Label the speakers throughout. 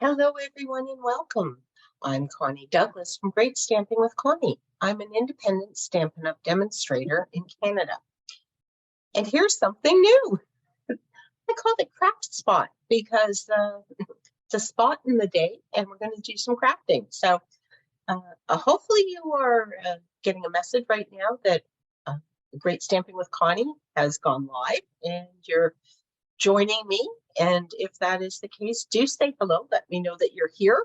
Speaker 1: Hello, everyone, and welcome. I'm Connie Douglas from Great Stamping with Connie. I'm an independent Stampin' Up! Demonstrator in Canada. And here's something new. I called it Craft Spot because it's a spot in the day and we're going to do some crafting. So hopefully you are getting a message right now that Great Stamping with Connie has gone live and you're joining me. And if that is the case, do say hello. Let me know that you're here.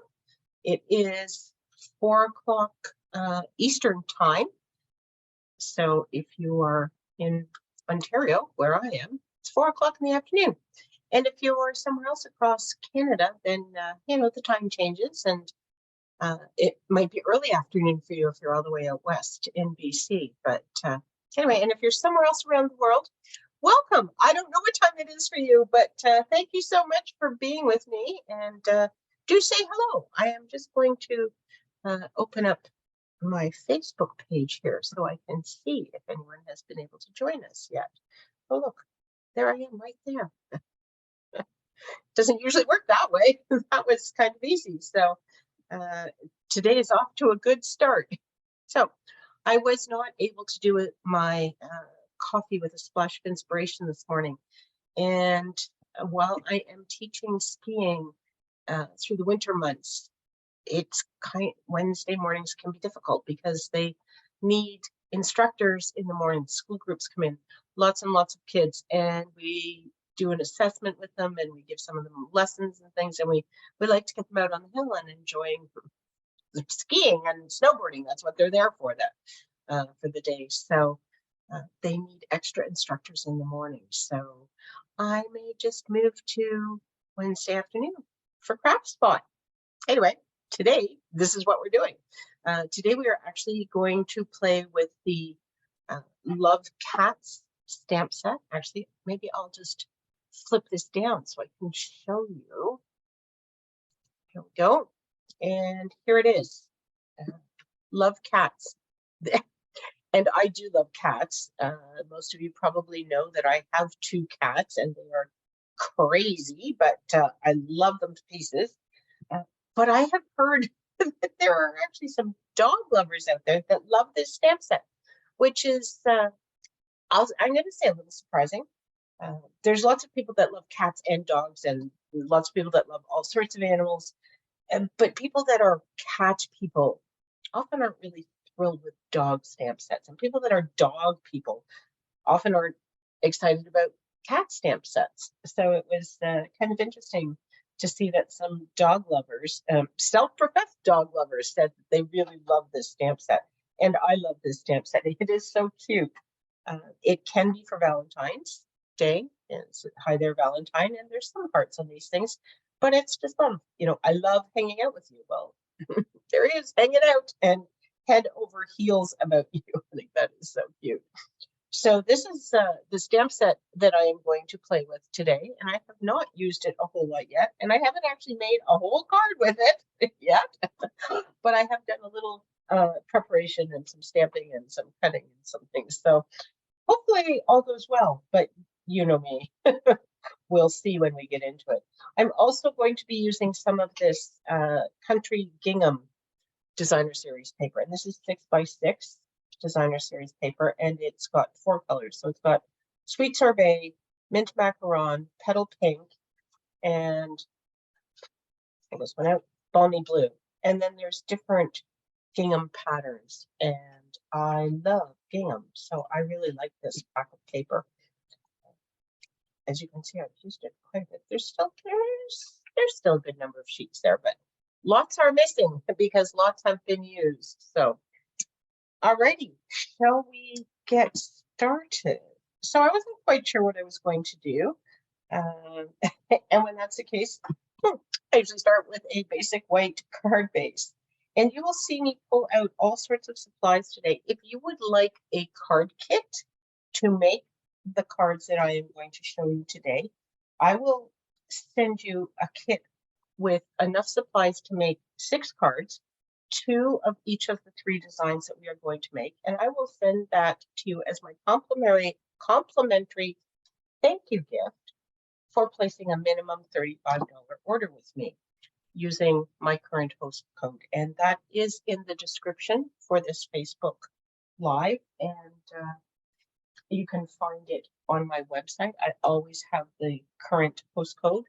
Speaker 1: It is 4 o'clock Eastern time. So if you are in Ontario, where I am, it's 4 o'clock in the afternoon. And if you are somewhere else across Canada, then, the time changes and it might be early afternoon for you if you're all the way out west in BC. But anyway, and if you're somewhere else around the world, welcome. I don't know what time it is for you, but thank you so much for being with me. And do say hello. I am just going to open up my Facebook page here so I can see if anyone has been able to join us yet. Oh, look, there I am right there. Doesn't usually work that way. That was kind of easy. So today is off to a good start. So I was not able to do my coffee with a splash of inspiration this morning. And while I am teaching skiing through the winter months, Wednesday mornings can be difficult because they need instructors in the morning. School groups come in, lots and lots of kids, and we do an assessment with them and we give some of them lessons and things, and we like to get them out on the hill and enjoying skiing and snowboarding. That's what they're there for, for the day. So they need extra instructors in the morning. So I may just move to Wednesday afternoon for Craft Spot. Anyway, today, this is what we're doing. Today we are actually going to play with the Love Cats stamp set. Actually, maybe I'll just flip this down so I can show you. Here we go. And here it is. Love Cats. And I do love cats. Most of you probably know that I have 2 cats and they are crazy, but I love them to pieces. But I have heard that there are actually some dog lovers out there that love this stamp set, which is, I'm going to say a little surprising. There's lots of people that love cats and dogs and lots of people that love all sorts of animals. But people that are cat people often aren't really thrilled with dog stamp sets. And people that are dog people often aren't excited about cat stamp sets. So it was kind of interesting to see that some dog lovers, self-professed dog lovers, said that they really love this stamp set. And I love this stamp set. It is so cute. It can be for Valentine's Day. It's hi there, Valentine. And there's some hearts on these things, but it's just fun. I love hanging out with you. Well, there he is hanging out and head over heels about you. I think that is so cute. So this is the stamp set that I am going to play with today, and I have not used it a whole lot yet, and I haven't actually made a whole card with it yet, but I have done a little preparation and some stamping and some cutting and some things. So hopefully all goes well, but you know me. We'll see when we get into it. I'm also going to be using some of this Country Gingham designer series paper, and this is 6x6 designer series paper, and it's got 4 colors. So it's got Sweet Sorbet, Mint Macaron, Petal Pink, and I this one out, Balmy Blue. And then there's different gingham patterns, and I love gingham, so I really like this pack of paper. As you can see, I've used it quite a bit. There's still a good number of sheets there, but lots are missing because lots have been used. So, alrighty, shall we get started? So I wasn't quite sure what I was going to do. And when that's the case, I usually start with a basic white card base. And you will see me pull out all sorts of supplies today. If you would like a card kit to make the cards that I am going to show you today, I will send you a kit with enough supplies to make 6 cards, 2 of each of the 3 designs that we are going to make, and I will send that to you as my complimentary thank you gift for placing a minimum $35 order with me. using my current host code. And that is in the description for this Facebook Live. And you can find it on my website. I always have the current host code.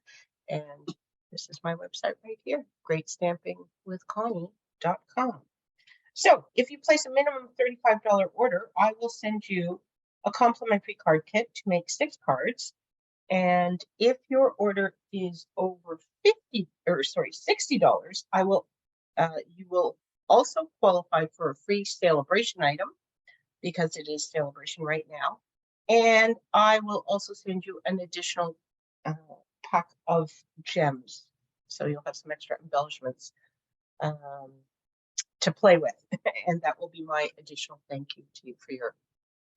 Speaker 1: And this is my website right here, greatstampingwithconnie.com. So if you place a minimum $35 order, I will send you a complimentary card kit to make 6 cards. And if your order is over $60, you will also qualify for a free Celebration item because it is Celebration right now. And I will also send you an additional pack of gems. So you'll have some extra embellishments to play with. And that will be my additional thank you to you for your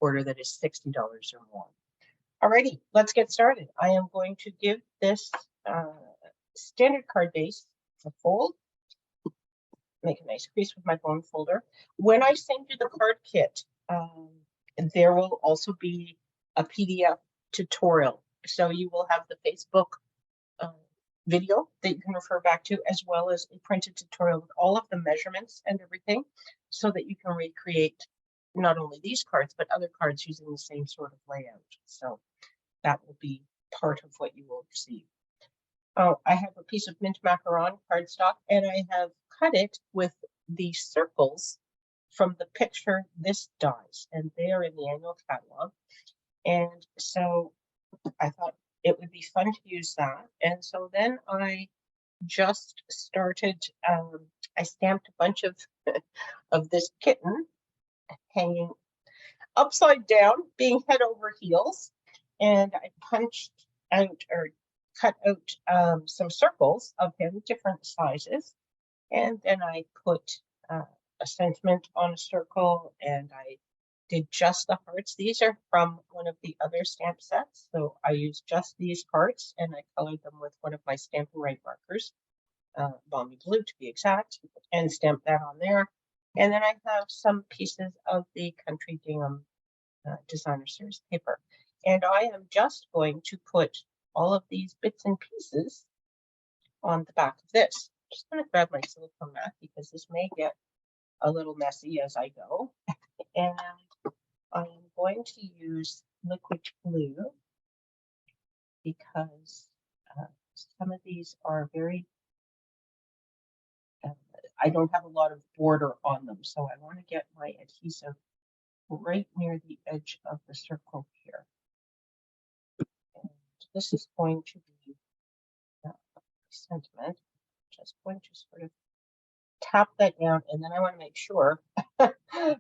Speaker 1: order that is $60 or more. Alrighty, let's get started. I am going to give this standard card base a fold, make a nice crease with my bone folder. When I send you the card kit, there will also be a PDF tutorial. So you will have the Facebook video that you can refer back to, as well as a printed tutorial with all of the measurements and everything, so that you can recreate not only these cards, but other cards using the same sort of layout. So that will be part of what you will receive. Oh, I have a piece of mint macaron cardstock, and I have cut it with the circles from the picture this dies, and they are in the annual catalog. And so I thought it would be fun to use that. And so then I just started, I stamped a bunch of, of this kitten hanging upside down, being head over heels. And I punched out or cut out some circles of him, different sizes. And then I put a sentiment on a circle, and I did just the hearts. These are from one of the other stamp sets. So I used just these hearts, and I colored them with one of my Stampin' Right markers, Balmy Blue to be exact, and stamped that on there. And then I have some pieces of the Country Gingham Designer Series paper. And I am just going to put all of these bits and pieces on the back of this. I'm just going to grab my silicone mat because this may get a little messy as I go. And I am going to use liquid glue because some of these are very, I don't have a lot of border on them. So I want to get my adhesive right near the edge of the circle here. And this is going to be sentiment. Just going to sort of tap that down, and then I want to make sure,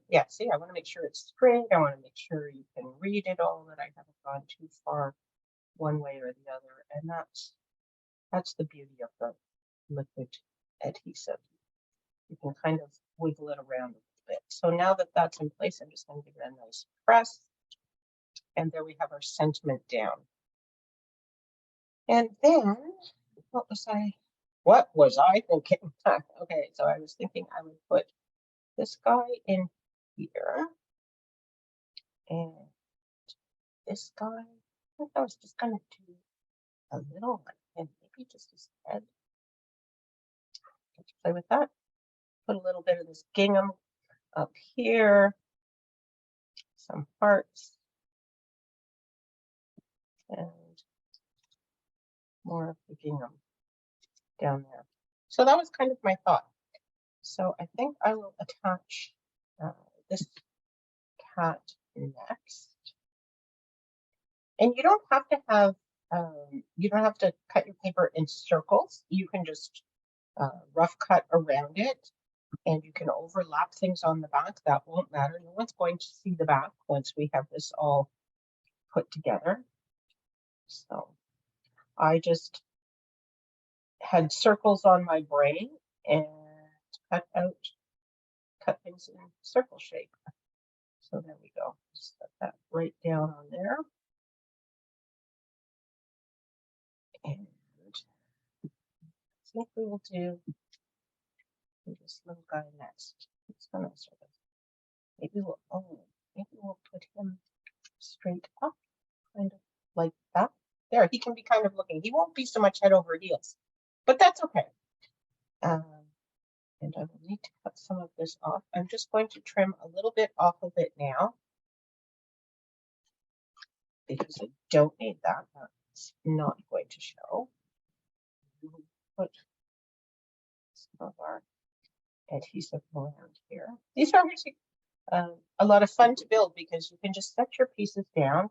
Speaker 1: yeah, see, I want to make sure it's straight. I want to make sure you can read it all, that I haven't gone too far one way or the other. And that's the beauty of the liquid adhesive. You can kind of wiggle it around a little bit. So now that that's in place, I'm just going to give it a nice press. And there we have our sentiment down. And then, what was I thinking? Okay, so I was thinking I would put this guy in here, and this guy. I think I was just gonna do a little one, and maybe just his head. Let's play with that. Put a little bit of this gingham up here, some hearts, and more of the gingham down there. So that was kind of my thought. So I think I will attach this cat next. And you don't have to have, you don't have to cut your paper in circles. You can just rough cut around it, and you can overlap things on the back. That won't matter. No one's going to see the back once we have this all put together. So I just had circles on my brain and cut things in circle shape. So there we go. Just set that right down on there. And I think we will do this little guy next. It's gonna sort of, maybe we'll put him straight up, kind of like that. There, he can be kind of looking. He won't be so much head over heels, but that's okay. And I will need to cut some of this off. I'm just going to trim a little bit off of it now because I don't need that. That's not going to show. Put some of our adhesive around here. These are actually a lot of fun to build because you can just set your pieces down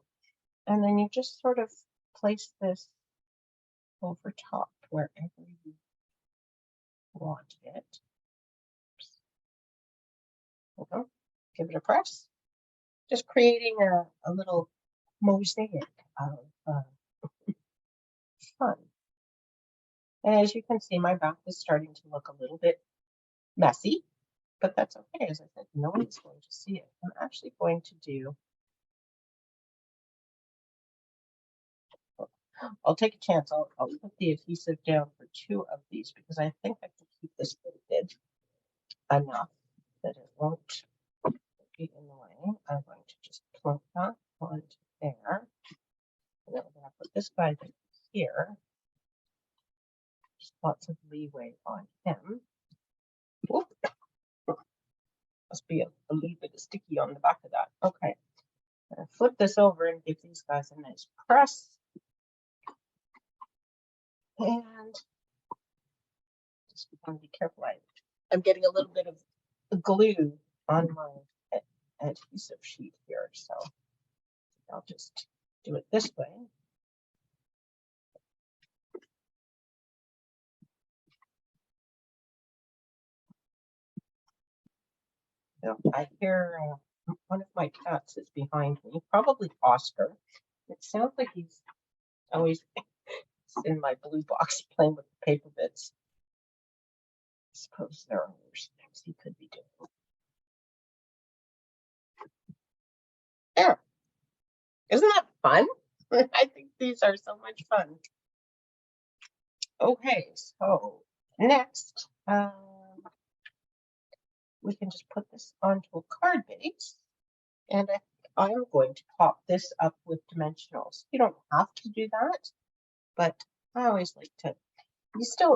Speaker 1: and then you just sort of place this over top wherever you want it. Give it a press. Just creating a little mosaic of fun. And as you can see, my back is starting to look a little bit messy, but that's okay. As I said, no one is going to see it. I'm actually going to do, I'll take a chance. I'll put the adhesive down for 2 of these because I think I can keep this folded enough that it won't be in the way. I'm going to just plunk that onto there. And then we're going to put this guy here. Just lots of leeway on him. Whoop. Must be a little bit sticky on the back of that. Okay. Flip this over and give these guys a nice press. And just want to be careful. I'm getting a little bit of glue on my adhesive sheet here, so I'll just do it this way. So I hear one of my cats is behind me, probably Oscar. It sounds like he's always in my blue box playing with the paper bits. I suppose there are worse things he could be doing. There. Isn't that fun? I think these are so much fun. Okay, so next, we can just put this onto a card base, and I'm going to pop this up with dimensionals. You don't have to do that, but I always like to.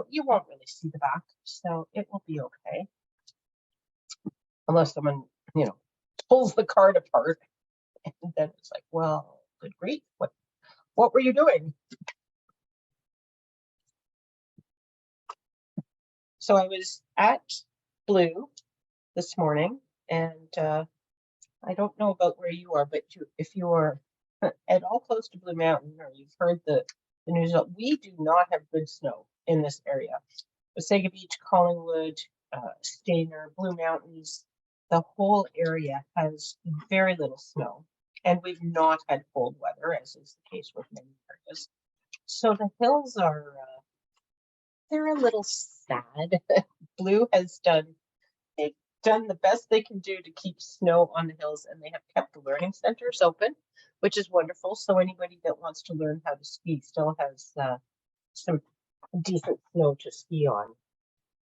Speaker 1: You won't really see the back, so it will be okay. Unless someone, pulls the card apart, and then it's like, well, good grief, what were you doing? So I was at Blue this morning, and I don't know about where you are, but if you are at all close to Blue Mountain, or you've heard the news, we do not have good snow in this area. Wasaga Beach, Collingwood, Stayner, Blue Mountains, the whole area has very little snow, and we've not had cold weather, as is the case with many areas. So the hills are, they're a little sad. Blue has they've done the best they can do to keep snow on the hills, and they have kept the learning centers open, which is wonderful. So anybody that wants to learn how to ski still has some decent snow to ski on.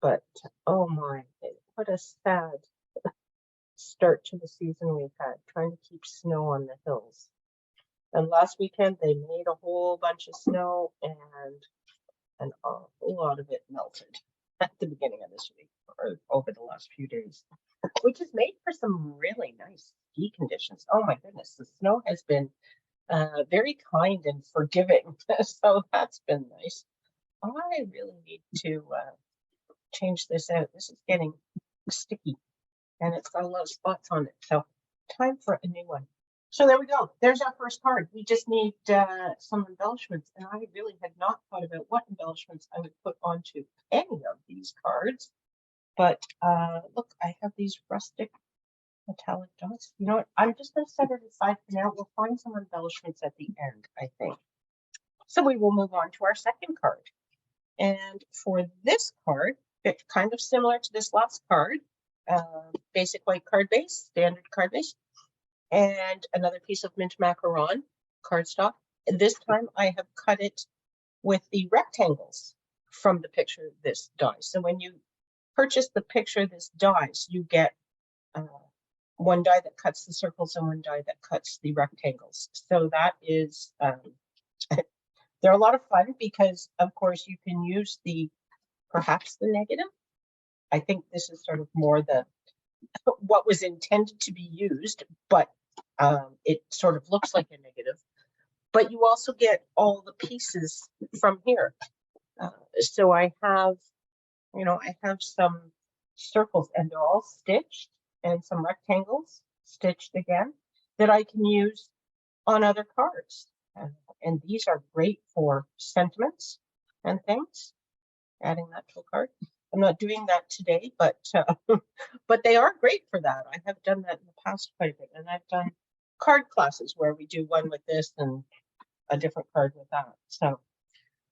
Speaker 1: But oh my, what a sad start to the season we've had, trying to keep snow on the hills. And last weekend they made a whole bunch of snow, and an awful lot of it melted at the beginning of this week, or over the last few days, which has made for some really nice ski conditions. Oh my goodness, the snow has been very kind and forgiving, so that's been nice. I really need to change this out. This is getting sticky, and it's got a lot of spots on it, so time for a new one. So there we go. There's our first card. We just need some embellishments, and I really had not thought about what embellishments I would put onto any of these cards. But look, I have these rustic metallic dots. You know what? I'm just going to set it aside for now. We'll find some embellishments at the end, I think. So we will move on to our second card. And for this card, it's kind of similar to this last card, basic white card base, standard card base, and another piece of mint macaron cardstock. And this time I have cut it with the rectangles from the picture this die. So when you purchase the picture this dies, you get one die that cuts the circles and one die that cuts the rectangles. So that is, they're a lot of fun because of course you can use perhaps the negative I think this is sort of more the what was intended to be used, but it sort of looks like a negative. But you also get all the pieces from here. So I have, I have some circles and they're all stitched and some rectangles stitched again that I can use on other cards. And these are great for sentiments and things, adding that to a card. I'm not doing that today, but but they are great for that. I have done that in the past quite a bit, and I've done card classes where we do one with this and a different card with that.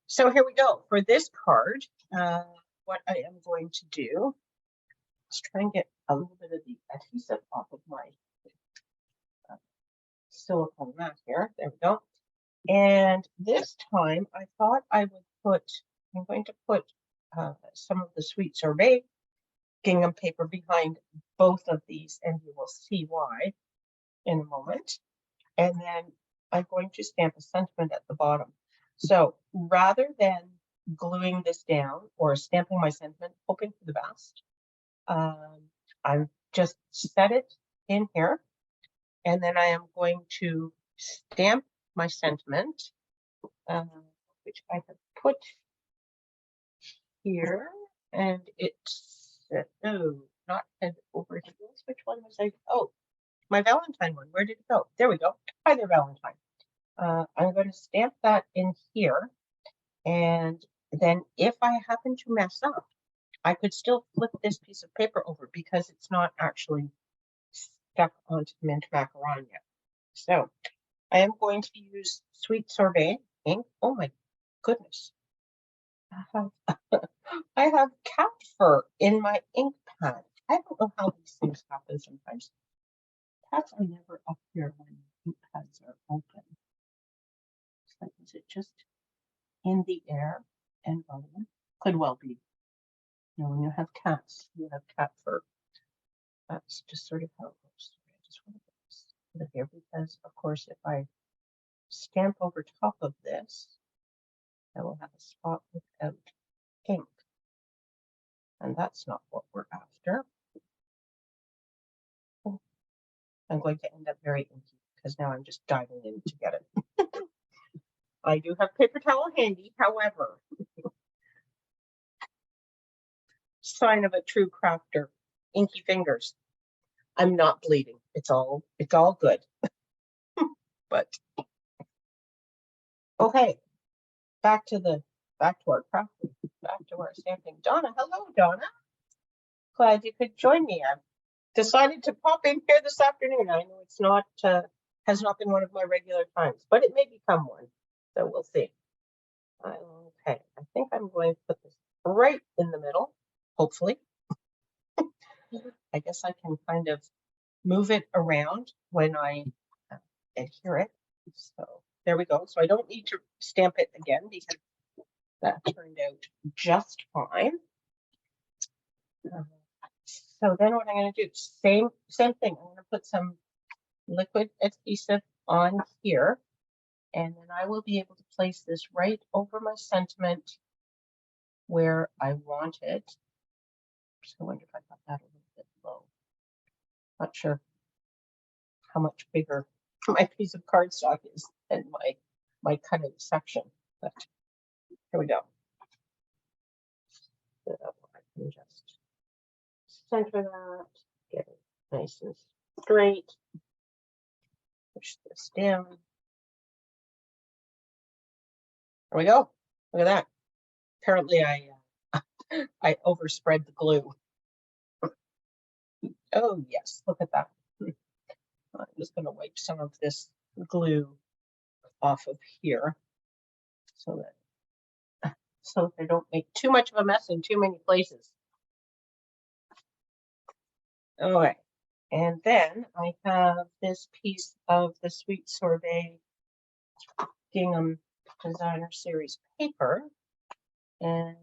Speaker 1: So here we go. For this card, what I am going to do is try and get a little bit of the adhesive off of my silicone mat here. There we go. And this time I thought I would I'm going to put some of the Sweet Sorbet gingham paper behind both of these, and you will see why in a moment. And then I'm going to stamp a sentiment at the bottom. So rather than gluing this down or stamping my sentiment, hoping for the best, I've just set it in here, and then I am going to stamp my sentiment, which I have put here, and it's not head over heels. Which one was I? Oh, my Valentine one. Where did it go? There we go. Hi there, Valentine. I'm going to stamp that in here, and then if I happen to mess up, I could still flip this piece of paper over because it's not actually stuck onto the mint macaron yet. So I am going to use Sweet Sorbet ink. Oh my goodness. I have cat fur in my ink pad. I don't know how these things happen sometimes. Cats are never up here when ink pads are open. It's like, is it just in the air and rolling? Could well be. When you have cats, you have cat fur. That's just sort of how it goes. I just want to put it here because, of course, if I stamp over top of this, I will have a spot without ink. And that's not what we're after. I'm going to end up very inky because now I'm just diving in to get it. I do have paper towel handy, however, sign of a true crafter, inky fingers. I'm not bleeding. It's all good. But okay, back to our crafting, back to our stamping. Donna, hello, Donna. Glad you could join me. I've decided to pop in here this afternoon. I know it's not has not been one of my regular times, but it may become one. So we'll see. Okay, I think I'm going to put this right in the middle, hopefully. I guess I can kind of move it around when I adhere it. So there we go. So I don't need to stamp it again because that turned out just fine. So then what I'm going to do, same thing. I'm going to put some liquid adhesive on here, and then I will be able to place this right over my sentiment where I want it. Just wonder if I got that a little bit low. Not sure how much bigger my piece of cardstock is than my cutting section, but here we go. So I can just center that, get it nice and straight. Push this down. There we go. Look at that. Apparently I overspread the glue. Oh yes, look at that. I'm just going to wipe some of this glue off of here so they don't make too much of a mess in too many places. All right, and then I have this piece of the Sweet Sorbet Gingham Designer Series paper, and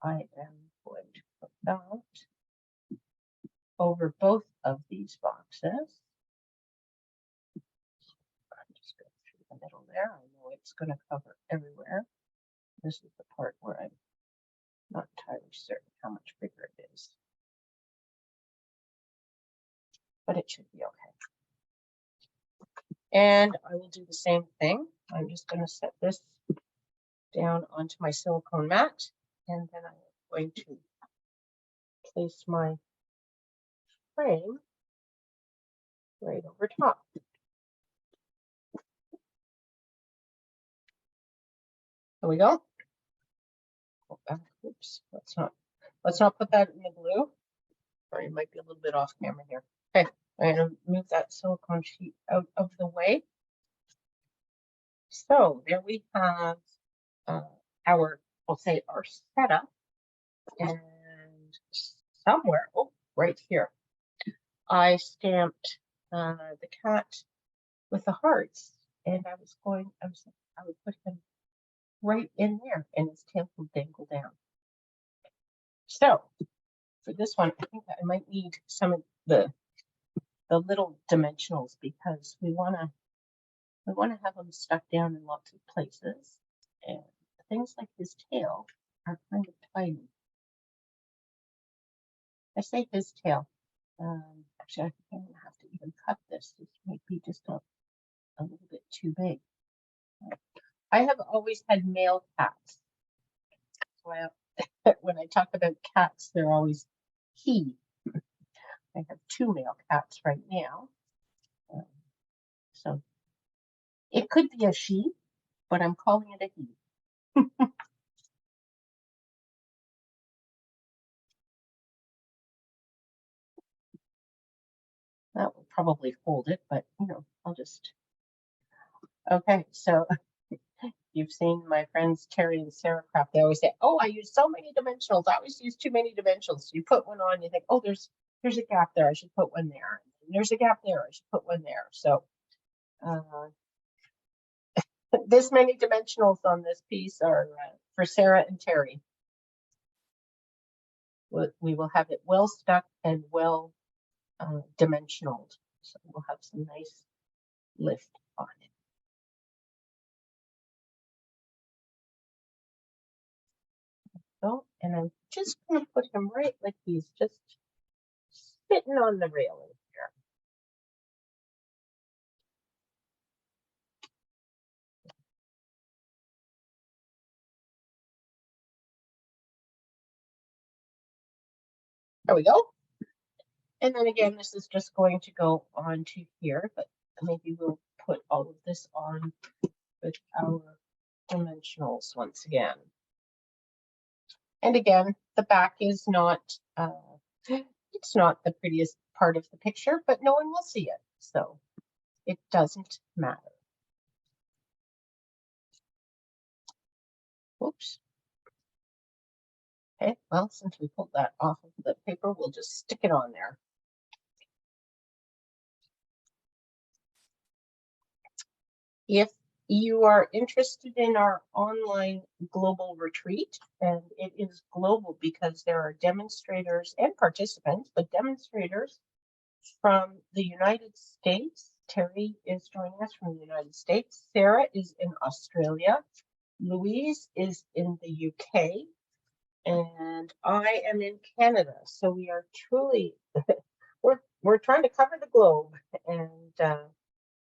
Speaker 1: I am going to put that over both of these boxes. I'm just going through the middle there. I know it's going to cover everywhere. This is the part where I'm not entirely certain how much bigger it is. but it should be okay. And I will do the same thing. I'm just going to set this down onto my silicone mat, and then I'm going to place my frame right over top. There we go. Oops, let's not put that in the glue. Sorry, it might be a little bit off camera here. Okay, I'm going to move that silicone sheet out of the way. So there we have our, we'll say our setup, and somewhere, oh, right here, I stamped the cat with the hearts, and I would put him right in there, and his tail will dangle down. So for this one, I think that I might need some of the little dimensionals, because we want to have them stuck down in lots of places, and things like his tail are kind of tiny. I say his tail. Actually, I think I'm gonna have to even cut this. This might be just a little bit too big. I have always had male cats. So when I talk about cats, they're always he. I have 2 male cats right now. So it could be a she, but I'm calling it a he. That will probably hold it, but you know, I'll just. Okay, so you've seen my friends Terry and Sarah craft. They always say, "Oh, I use so many dimensionals. I always use too many dimensionals." You put one on, you think, "Oh, there's a gap there. I should put one there. And there's a gap there. I should put one there." So this many dimensionals on this piece are for Sarah and Terry. We will have it well stuck and well dimensionaled, so we'll have some nice lift on it. So, and I'm just going to put him right like he's just sitting on the railing here. There we go. And then again, this is just going to go on to here, but maybe we'll put all of this on with our dimensionals once again. And again, the back is not, it's not the prettiest part of the picture, but no one will see it, so it doesn't matter. Oops. Okay, well, since we pulled that off of the paper, we'll just stick it on there. If you are interested in our online global retreat, and it is global because there are demonstrators and participants, but demonstrators from the United States. Terry is joining us from the United States. Sarah is in Australia. Louise is in the UK. And I am in Canada. So we are truly, we're trying to cover the globe, and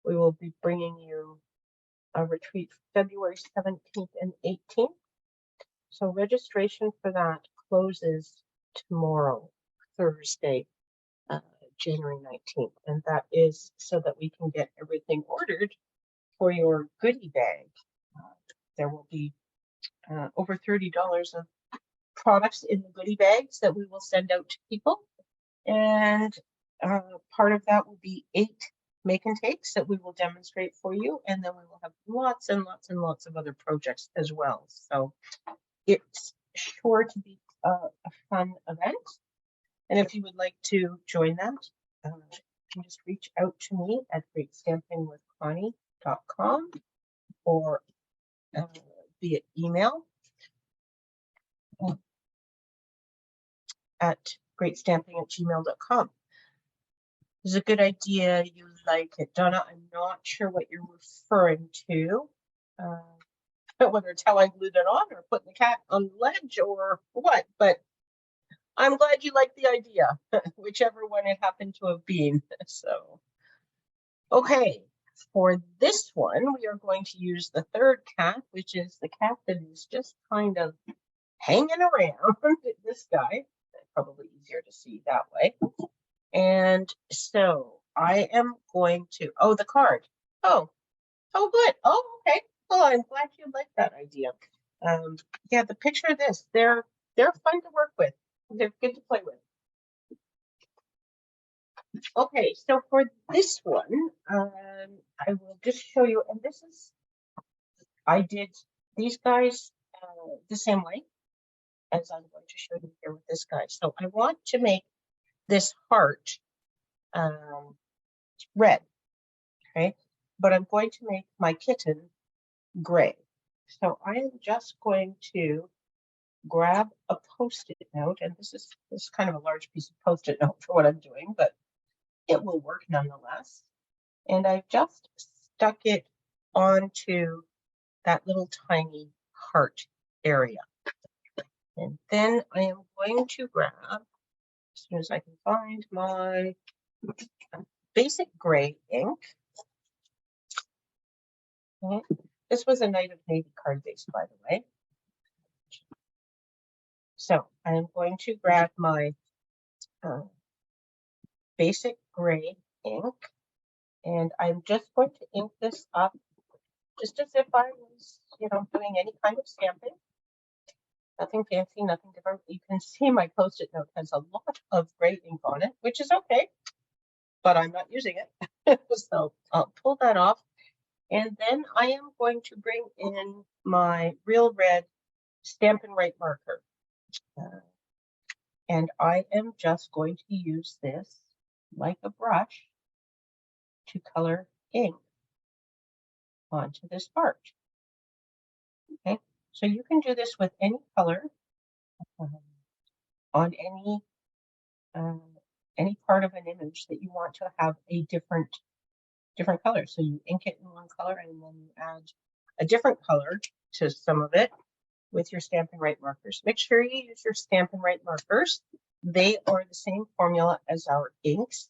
Speaker 1: we will be bringing you a retreat February 17th and 18th. So registration for that closes tomorrow, Thursday, January 19th. And that is so that we can get everything ordered for your goodie bag. There will be over $30 of products in the goodie bags that we will send out to people. And part of that will be 8 make and takes that we will demonstrate for you. And then we will have lots and lots and lots of other projects as well. So it's sure to be a fun event. And if you would like to join that, you can just reach out to me at greatstampingwithconnie.com or via email at greatstamping@gmail.com. This is a good idea. You like it. Donna, I'm not sure what you're referring to. Whether it's how I glued it on or putting the cat on the ledge or what, but I'm glad you like the idea, whichever one it happened to have been. So, okay, for this one, we are going to use the third cat, which is the cat that is just kind of hanging around. This guy, probably easier to see that way. And so I am going to, oh, the card. Oh, oh, good. Oh, okay. Well, I'm glad you like that idea. Yeah, the picture of this, they're fun to work with. They're good to play with. Okay, so for this one, I will just show you, and this is, I did these guys the same way as I'm going to show you here with this guy. So I want to make this heart red, okay? But I'm going to make my kitten gray. So I am just going to grab a Post-it note, and this is kind of a large piece of Post-it note for what I'm doing, but it will work nonetheless. And I've just stuck it onto that little tiny heart area. And then I am going to grab, as soon as I can find my basic gray ink. Okay. This was a Night of Navy card base, by the way. So I am going to grab my basic gray ink, and I'm just going to ink this up just as if I was, doing any kind of stamping. Nothing fancy, nothing different. You can see my Post-it note has a lot of gray ink on it, which is okay, but I'm not using it. So I'll pull that off. And then I am going to bring in my Real Red Stampin' Write marker. And I am just going to use this like a brush to color ink onto this part. Okay, so you can do this with any color on any part of an image that you want to have a different color. So you ink it in one color and then you add a different color to some of it with your Stampin' Write markers. Make sure you use your Stampin' Write markers. They are the same formula as our inks.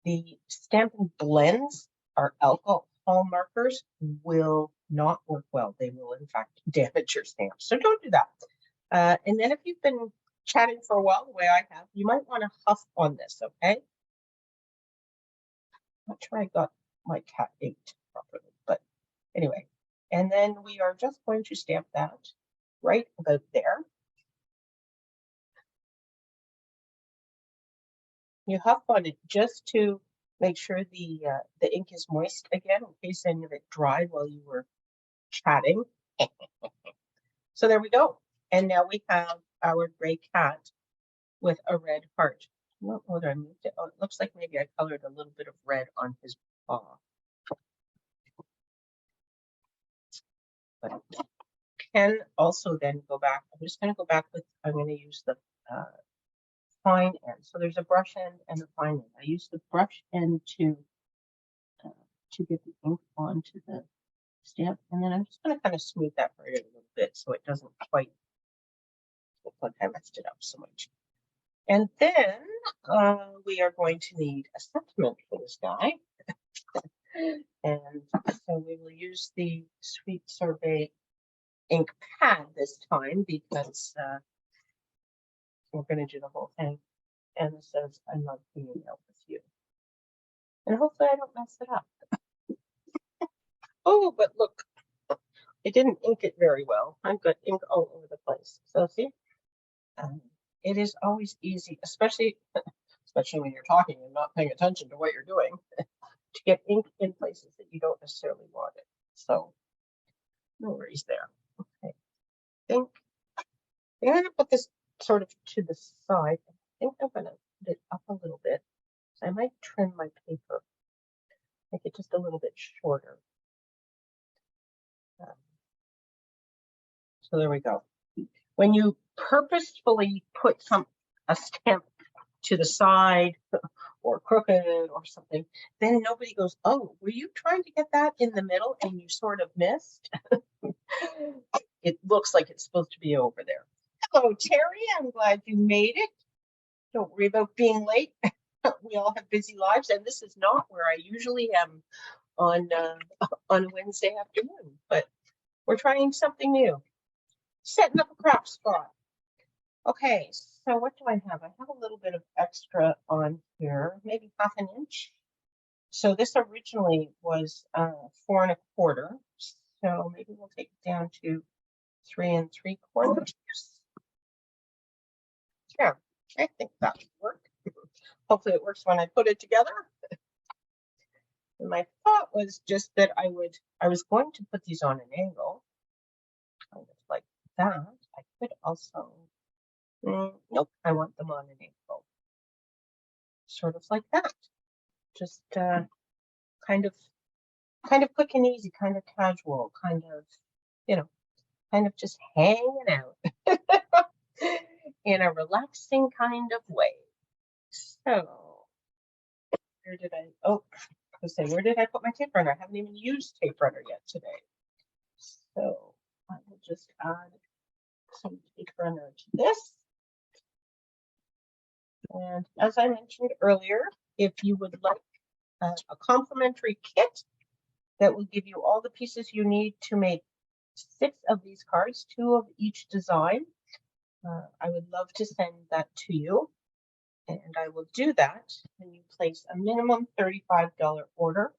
Speaker 1: The Stampin' Blends, our alcohol markers, will not work well. They will, in fact, damage your stamps. So don't do that. And then if you've been chatting for a while, the way I have, you might want to huff on this, okay? I'm not sure I got my cat inked properly, but anyway. And then we are just going to stamp that right about there. You huff on it just to make sure the ink is moist again, in case any of it dried while you were chatting. So there we go. And now we have our gray cat with a red heart. I don't know whether I moved it. Oh, it looks like maybe I colored a little bit of red on his paw. But I can also then go back. I'm just going to go back with, I'm going to use the fine end. So there's a brush end and a fine end. I use the brush end to get the ink onto the stamp, and then I'm just going to kind of smooth that part out a little bit so it doesn't quite look like I messed it up so much. And then we are going to need a sentiment for this guy. And so we will use the Sweet Sorbet ink pad this time because we're going to do the whole thing. And it says, I love being out with you. And hopefully I don't mess it up. Oh, but look, I didn't ink it very well. I've got ink all over the place. So see, it is always easy, especially when you're talking and not paying attention to what you're doing, to get ink in places that you don't necessarily want it. So no worries there. Okay, I'm going to put this sort of to the side. I think I'm going to put it up a little bit. So I might trim my paper, make it just a little bit shorter. So there we go. When you purposefully put a stamp to the side or crooked or something, then nobody goes, oh, were you trying to get that in the middle and you sort of missed? It looks like it's supposed to be over there. Hello, Terry. I'm glad you made it. Don't worry about being late. We all have busy lives, and this is not where I usually am on on a Wednesday afternoon, but we're trying something new. Setting up a craft spot. Okay, so what do I have? I have a little bit of extra on here, maybe half an inch. So this originally was 4 1/4. So maybe we'll take it down to 3 3/4. Yeah, I think that would work. Hopefully it works when I put it together. And my thought was just that I was going to put these on an angle, kind of like that. I could also, nope, I want them on an angle, sort of like that. Just kind of quick and easy, kind of casual, kind of, kind of just hanging out in a relaxing kind of way. So, where did where did I put my tape runner? I haven't even used tape runner yet today. So I will just add some tape runner to this. And as I mentioned earlier, if you would like a complimentary kit that will give you all the pieces you need to make 6 of these cards, 2 of each design, I would love to send that to you. And I will do that when you place a minimum $35 order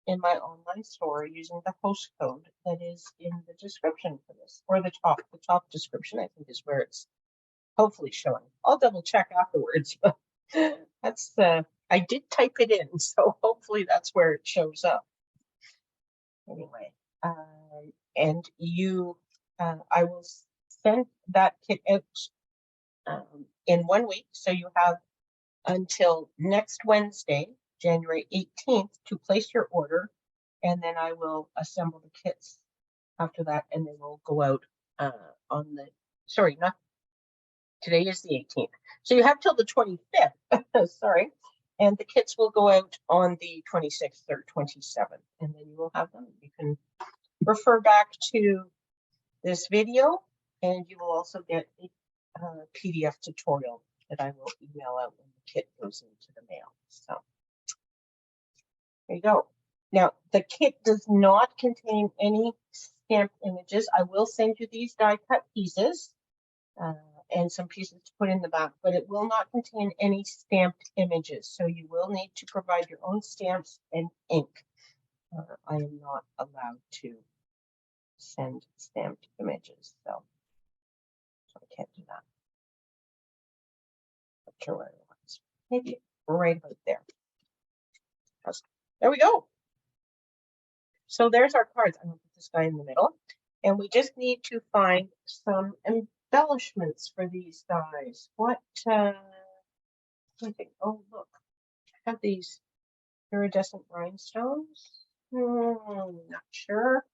Speaker 1: in my online store using the host code that is in the description for this, or the top description, I think is where it's hopefully showing. I'll double check afterwards, but that's I did type it in, so hopefully that's where it shows up. Anyway, and I will send that kit out in 1 week, so you have until next Wednesday, January 18th, to place your order, and then I will assemble the kits after that, and they will go out on the, sorry, not, today is the 18th. So you have till the 25th, sorry, and the kits will go out on the 26th or 27th, and then you will have them. You can refer back to this video, and you will also get a PDF tutorial that I will email out when the kit goes into the mail. So there you go. Now, the kit does not contain any stamped images. I will send you these die cut pieces and some pieces to put in the back, but it will not contain any stamped images. So you will need to provide your own stamps and ink. I am not allowed to send stamped images, so I can't do that. Not sure where it was. Maybe right about there. There we go. So there's our cards. I'm gonna put this guy in the middle, and we just need to find some embellishments for these guys. What do you think? Oh, look, I have these iridescent rhinestones. Not sure.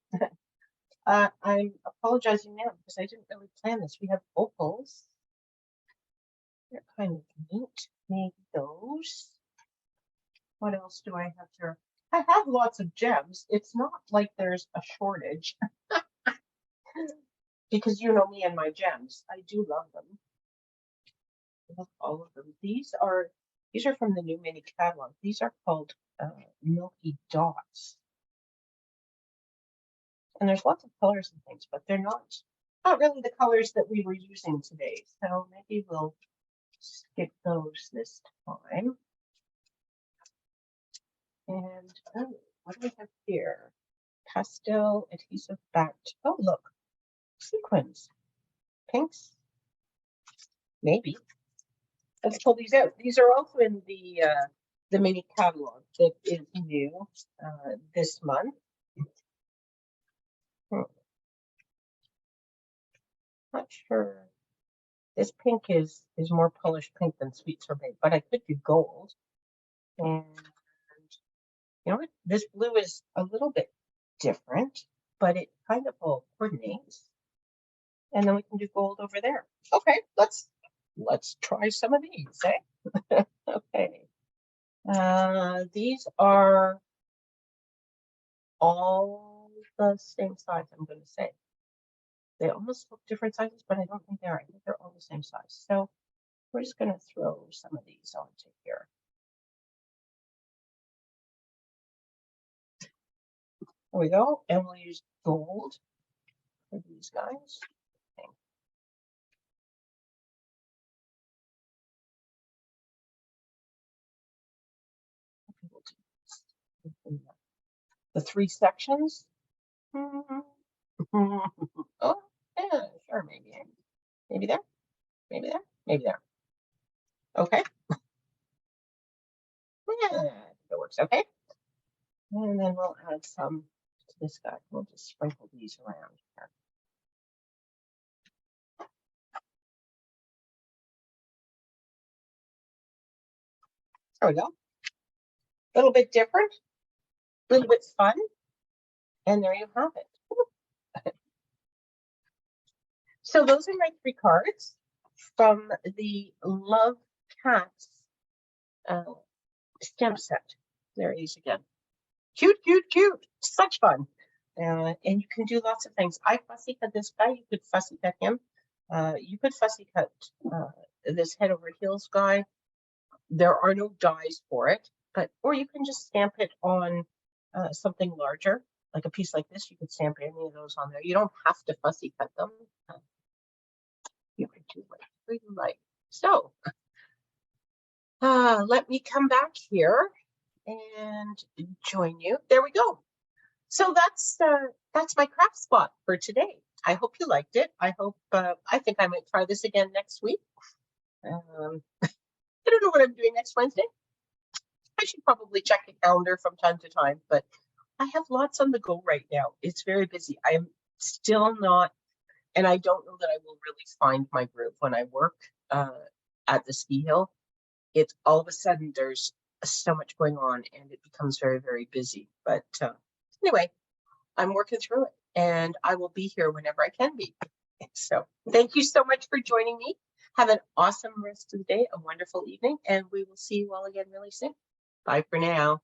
Speaker 1: I'm apologizing now because I didn't really plan this. We have opals. They're kind of neat. Maybe those. What else do I have here? I have lots of gems. It's not like there's a shortage because you know me and my gems. I do love them. I love all of them. These are from the new mini catalog. These are called Milky Dots. And there's lots of colors and things, but they're not really the colors that we were using today. So maybe we'll skip those this time. And what do we have here? Pastel adhesive backed. Oh, look, sequins, pinks, maybe. Let's pull these out. These are also in the mini catalog that is new this month. Not sure. This pink is more polished pink than Sweet Sorbet, but I could do gold. And you know what? This blue is a little bit different, but it kind of all coordinates. And then we can do gold over there. Okay, let's try some of these, eh? Okay. These are all the same size, I'm going to say. They almost look different sizes, but I don't think they are. I think they're all the same size. So we're just going to throw some of these onto here. There we go. And we'll use gold for these guys. Okay. The 3 sections. Oh, yeah, sure, maybe. Maybe there, maybe there, maybe there. Okay. Yeah, that works okay. And then we'll add some to this guy. We'll just sprinkle these around here. There we go. A little bit different, a little bit fun. And there you have it. So those are my 3 cards from the Love Cats stamp set. There he is again. Cute, cute, cute. Such fun. And you can do lots of things. I fussy cut this guy. You could fussy cut him. You could fussy cut this head over heels guy. There are no dies for it, or you can just stamp it on something larger, like a piece like this. You could stamp any of those on there. You don't have to fussy cut them. You can do whatever you like. So let me come back here and join you. There we go. So that's my craft spot for today. I hope you liked it. I think I might try this again next week. I don't know what I'm doing next Wednesday. I should probably check the calendar from time to time, but I have lots on the go right now. It's very busy. I'm still not, and I don't know that I will really find my groove when I work at the ski hill. It's all of a sudden there's so much going on and it becomes very, very busy. But anyway, I'm working through it and I will be here whenever I can be. So thank you so much for joining me. Have an awesome rest of the day, a wonderful evening, and we will see you all again really soon. Bye for now.